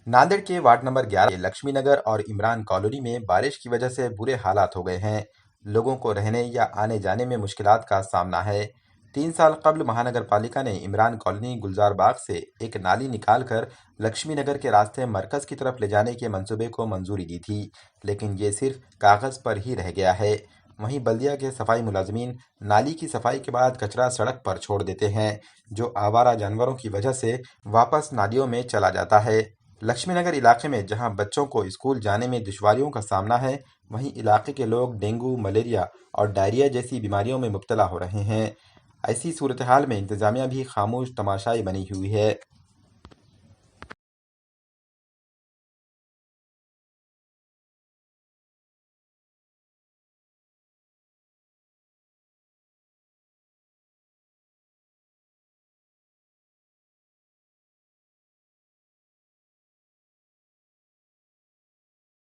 नांदेड़ के ward number 11 के लक्ष्मी नगर और इमरान कॉलोनी में बारिश की वजह से बुरे हालात हो गए हैं। लोगों को रहने या आने जाने में मुश्किलात का सामना है। 3 साल कबल महानगर पालिका ने इमरान कॉलोनी गुलजार बाग से एक नाली निकालकर लक्ष्मी नगर के रास्ते मरकज की तरफ ले जाने के मंसूबे को मंजूरी दी थी, लेकिन ये सिर्फ कागज पर ही रह गया है। वहीं बल्दिया के सफाई मुलाजमीन नाली की सफाई के बाद कचरा सड़क पर छोड़ देते हैं, जो आवारा जानवरों की वजह से वापस नालियों में चला जाता है। लक्ष्मीनगर इलाके में जहां बच्चों को स्कूल जाने में दुश्वारियों का सामना है, वहीं इलाके के लोग डेंगू, मलेरिया और डायरिया जैसी बीमारियों में मुब्तला हो रहे हैं। ऐसी सूरत हाल में इंतजामिया भी खामोश तमाशाई बनी हुई है।